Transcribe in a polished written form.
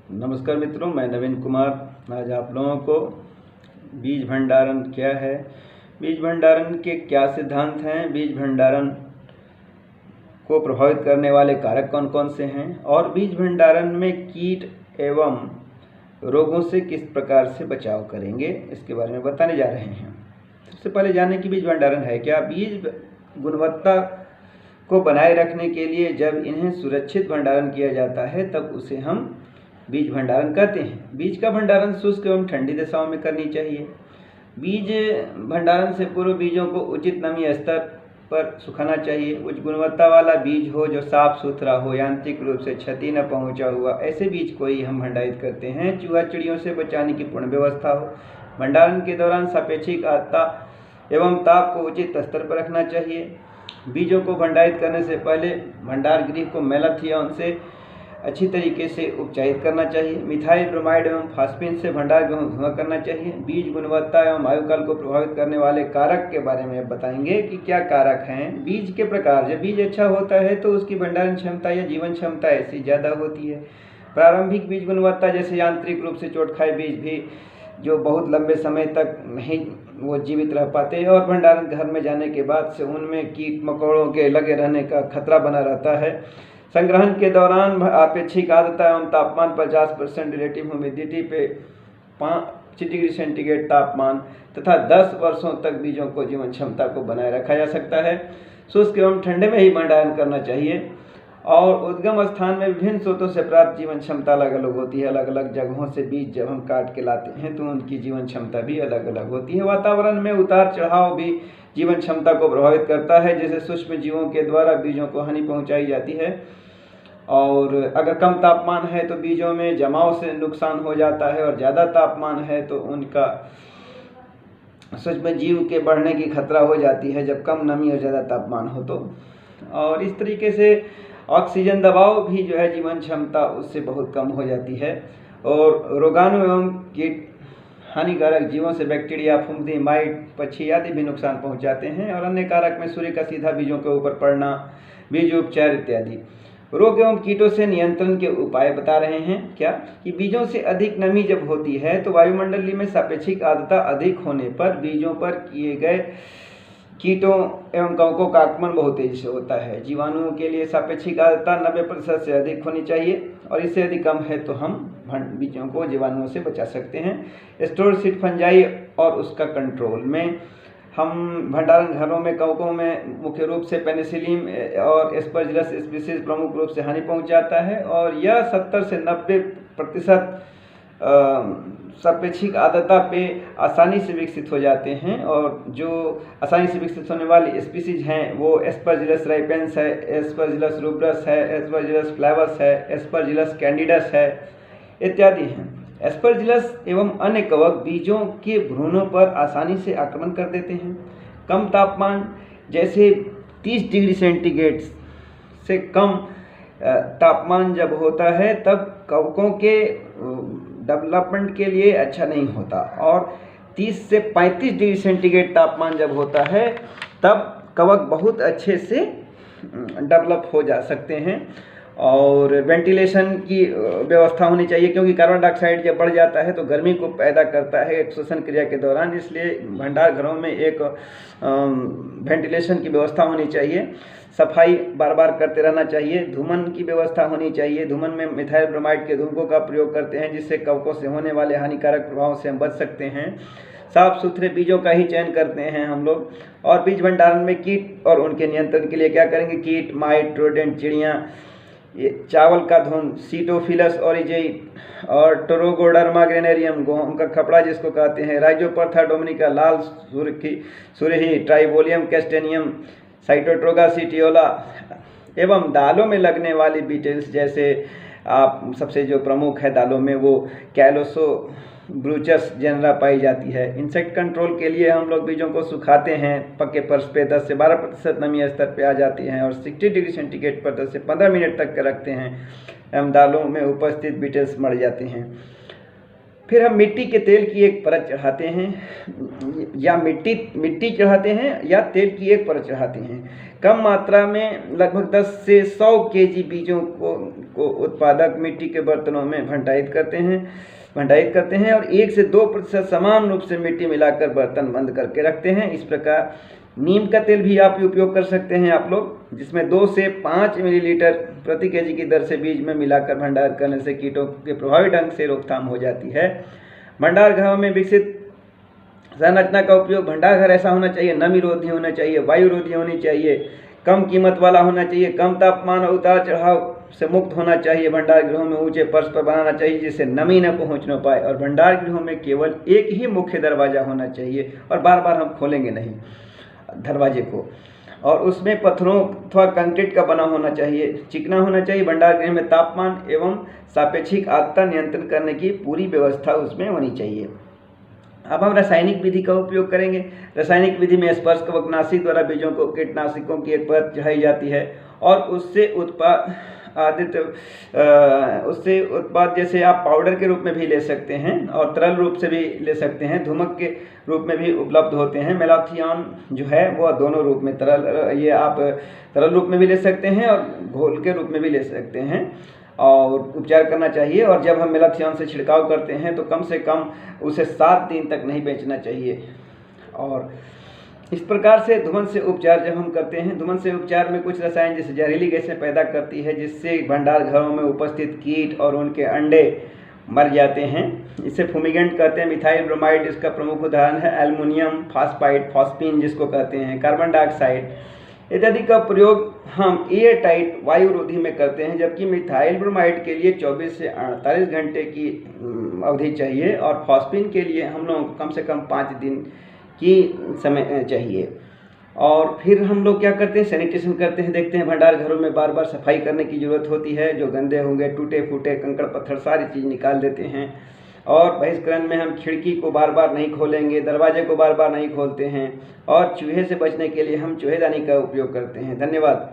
नमस्कार मित्रों, मैं नवीन कुमार आज आप लोगों को बीज भंडारण क्या है, बीज भंडारण के क्या सिद्धांत हैं, बीज भंडारण को प्रभावित करने वाले कारक कौन कौन से हैं और बीज भंडारण में कीट एवं रोगों से किस प्रकार से बचाव करेंगे, इसके बारे में बताने जा रहे हैं। सबसे पहले जानें कि बीज भंडारण है क्या। बीज गुणवत्ता को बनाए रखने के लिए जब इन्हें सुरक्षित भंडारण किया जाता है तब उसे हम बीज भंडारण कहते हैं। बीज का भंडारण शुष्क एवं ठंडी दिशाओं में करनी चाहिए। बीज भंडारण से पूर्व बीजों को उचित नमी स्तर पर सुखाना चाहिए। उच्च गुणवत्ता वाला बीज हो जो साफ सुथरा हो, यांत्रिक रूप से क्षति न पहुंचा हुआ, ऐसे बीज को ही हम भंडारित करते हैं। चूहा चिड़ियों से बचाने की पूर्ण व्यवस्था हो। भंडारण के दौरान सापेक्षिक आर्द्रता एवं ताप को उचित स्तर पर रखना चाहिए। बीजों को भंडारित करने से पहले भंडार गृह को मैलाथियन से अच्छी तरीके से उपचारित करना चाहिए। मिथाइल ब्रोमाइड एवं फास्फिन से भंडार गृह धुआं करना चाहिए। बीज गुणवत्ता एवं आयुकाल को प्रभावित करने वाले कारक के बारे में बताएंगे कि क्या कारक हैं। बीज के प्रकार, जब बीज अच्छा होता है तो उसकी भंडारण क्षमता या जीवन क्षमता ऐसी ज़्यादा होती है। प्रारंभिक बीज गुणवत्ता जैसे यांत्रिक रूप से चोट खाए बीज भी जो बहुत लंबे समय तक नहीं वो जीवित रह पाते हैं और भंडारण घर में जाने के बाद से उनमें कीट मकोड़ों के लगे रहने का खतरा बना रहता है। संग्रहण के दौरान अपेक्षिक आर्द्रता एवं तापमान 50% रिलेटिव ह्यूमिडिटी पे 5 डिग्री सेंटीग्रेड तापमान तथा 10 वर्षों तक बीजों को जीवन क्षमता को बनाए रखा जा सकता है। शुष्क एवं ठंडे में ही भंडारण करना चाहिए और उद्गम स्थान में विभिन्न स्रोतों से प्राप्त जीवन क्षमता अलग अलग होती है। अलग अलग जगहों से बीज जब हम काट के लाते हैं तो उनकी जीवन क्षमता भी अलग अलग होती है। वातावरण में उतार चढ़ाव भी जीवन क्षमता को प्रभावित करता है, जैसे सूक्ष्म जीवों के द्वारा बीजों को हानि पहुंचाई जाती है और अगर कम तापमान है तो बीजों में जमाव से नुकसान हो जाता है और ज़्यादा तापमान है तो उनका सूक्ष्म जीव के बढ़ने की खतरा हो जाती है जब कम नमी और ज़्यादा तापमान हो तो। और इस तरीके से ऑक्सीजन दबाव भी जो है जीवन क्षमता उससे बहुत कम हो जाती है। और रोगाणु एवं कीट हानिकारक जीवों से बैक्टीरिया, फफूंदी, माइट, पक्षी आदि भी नुकसान पहुंचाते हैं। और अन्य कारक में सूर्य का सीधा बीजों के ऊपर पड़ना, बीज उपचार इत्यादि। रोग एवं कीटों से नियंत्रण के उपाय बता रहे हैं क्या कि बीजों से अधिक नमी जब होती है तो वायुमंडलीय में सापेक्षिक आर्द्रता अधिक होने पर बीजों पर किए गए कीटों एवं कवकों का आक्रमण बहुत तेजी से होता है। जीवाणुओं के लिए सापेक्षिक आर्द्रता 90% से अधिक होनी चाहिए और इससे अधिक कम है तो हम बीजों को जीवाणुओं से बचा सकते हैं। स्टोरसीड फंजाई और उसका कंट्रोल में हम भंडारण घरों में कवकों में मुख्य रूप से पेनिसिलियम और एस्परजिलस स्पीसीज प्रमुख रूप से हानि पहुंचाता है और यह 70 से 90% सापेक्षिक आर्द्रता पे आसानी से विकसित हो जाते हैं। और जो आसानी से विकसित होने वाली स्पीसीज हैं वो एस्परजिलस राइपेंस है, एस्परजिलस रूब्रस है, एस्परजिलस फ्लेवस है, एस्परजिलस कैंडिडस है इत्यादि हैं। एस्परजिलस एवं अन्य कवक बीजों के भ्रूणों पर आसानी से आक्रमण कर देते हैं। कम तापमान जैसे 30 डिग्री सेंटीग्रेड से कम तापमान जब होता है तब कवकों के डेवलपमेंट के लिए अच्छा नहीं होता और 30 से 35 डिग्री सेंटीग्रेड तापमान जब होता है तब कवक बहुत अच्छे से डेवलप हो जा सकते हैं। और वेंटिलेशन की व्यवस्था होनी चाहिए क्योंकि कार्बन डाइऑक्साइड जब बढ़ जाता है तो गर्मी को पैदा करता है एक श्वसन क्रिया के दौरान, इसलिए भंडार घरों में एक वेंटिलेशन की व्यवस्था होनी चाहिए। सफाई बार बार करते रहना चाहिए। धूमन की व्यवस्था होनी चाहिए। धूमन में मिथाइल ब्रोमाइड के धूमकों का प्रयोग करते हैं जिससे कवकों से होने वाले हानिकारक प्रभाव से हम बच सकते हैं। साफ सुथरे बीजों का ही चयन करते हैं हम लोग। और बीज भंडारण में कीट और उनके नियंत्रण के लिए क्या करेंगे, कीट, माइट, रोडेंट, चिड़ियाँ, चावल का धुन, सीटोफिलस ऑरिजेई और टोरोगोडर्मा ग्रेनेरियम, गेहूं का खपड़ा जिसको कहते हैं, राइजोपरथा डोमिनिका, लाल सुरही, ट्राइबोलियम कैस्टेनियम, साइटोट्रोगा सिटियोला एवं दालों में लगने वाली बीटल्स जैसे आप सबसे जो प्रमुख है दालों में वो कैलोसो ब्रूचस जेनरा पाई जाती है। इंसेक्ट कंट्रोल के लिए हम लोग बीजों को सुखाते हैं पक्के फर्श पे 10 से 12% नमी स्तर पे आ जाती हैं और 60 डिग्री सेंटीग्रेड पर 10 से 15 मिनट तक के रखते हैं। एवं दालों में उपस्थित बीटल्स मर जाते हैं। फिर हम मिट्टी के तेल की एक परत चढ़ाते हैं, या मिट्टी चढ़ाते हैं या तेल की एक परत चढ़ाते हैं। कम मात्रा में लगभग 10 से 100 केजी बीजों को उत्पादक मिट्टी के बर्तनों में भंडारित करते हैं और 1 से 2% समान रूप से मिट्टी मिलाकर बर्तन बंद करके रखते हैं। इस प्रकार नीम का तेल भी आप उपयोग कर सकते हैं आप लोग, जिसमें 2 से 5 मिलीलीटर प्रति केजी की दर से बीज में मिलाकर भंडार करने से कीटों के प्रभावी ढंग से रोकथाम हो जाती है। भंडार गृहों में विकसित संरचना का उपयोग, भंडार घर ऐसा होना चाहिए, नमी रोधी होना चाहिए, वायु रोधी होनी चाहिए, कम कीमत वाला होना चाहिए, कम तापमान और उतार चढ़ाव से मुक्त होना चाहिए। भंडार गृहों में ऊंचे फर्श पर बनाना चाहिए जिससे नमी न पहुंच न पाए, और भंडार गृहों में केवल एक ही मुख्य दरवाज़ा होना चाहिए और बार बार हम खोलेंगे नहीं दरवाजे को, और उसमें पत्थरों अथवा कंक्रीट का बना होना चाहिए, चिकना होना चाहिए। भंडार गृह में तापमान एवं सापेक्षिक आर्द्रता नियंत्रण करने की पूरी व्यवस्था उसमें होनी चाहिए। अब हम रासायनिक विधि का उपयोग करेंगे। रासायनिक विधि में स्पर्शकवकनाशी द्वारा बीजों को कीटनाशकों की एक परत चढ़ाई जाती है और उससे उत्पाद जैसे आप पाउडर के रूप में भी ले सकते हैं और तरल रूप से भी ले सकते हैं, धूमक के रूप में भी उपलब्ध होते हैं। मेलाथियान जो है वो दोनों रूप में आप तरल रूप में भी ले सकते हैं और घोल के रूप में भी ले सकते हैं और उपचार करना चाहिए। और जब हम मेलाथियान से छिड़काव करते हैं तो कम से कम उसे 7 दिन तक नहीं बेचना चाहिए। और इस प्रकार से धुमन से उपचार जब हम करते हैं, धुमन से उपचार में कुछ रसायन जैसे जहरीली गैसें पैदा करती है जिससे भंडार घरों में उपस्थित कीट और उनके अंडे मर जाते हैं। इसे फुमिगेंट कहते हैं। मिथाइल ब्रोमाइड इसका प्रमुख उदाहरण है। एल्युमिनियम फॉस्फाइड, फॉस्फीन जिसको कहते हैं, कार्बन डाइऑक्साइड इत्यादि का प्रयोग हम एयर टाइट वायु रोधी में करते हैं, जबकि मिथाइल ब्रोमाइड के लिए 24 से 48 घंटे की अवधि चाहिए और फॉस्फीन के लिए हम लोग कम से कम 5 दिन की समय चाहिए। और फिर हम लोग क्या करते हैं, सैनिटेशन करते हैं। देखते हैं भंडार घरों में बार बार सफाई करने की ज़रूरत होती है। जो गंदे होंगे, टूटे फूटे कंकड़ पत्थर सारी चीज़ निकाल देते हैं। और बहिष्करण में हम खिड़की को बार बार नहीं खोलेंगे, दरवाजे को बार बार नहीं खोलते हैं और चूहे से बचने के लिए हम चूहेदानी का उपयोग करते हैं। धन्यवाद।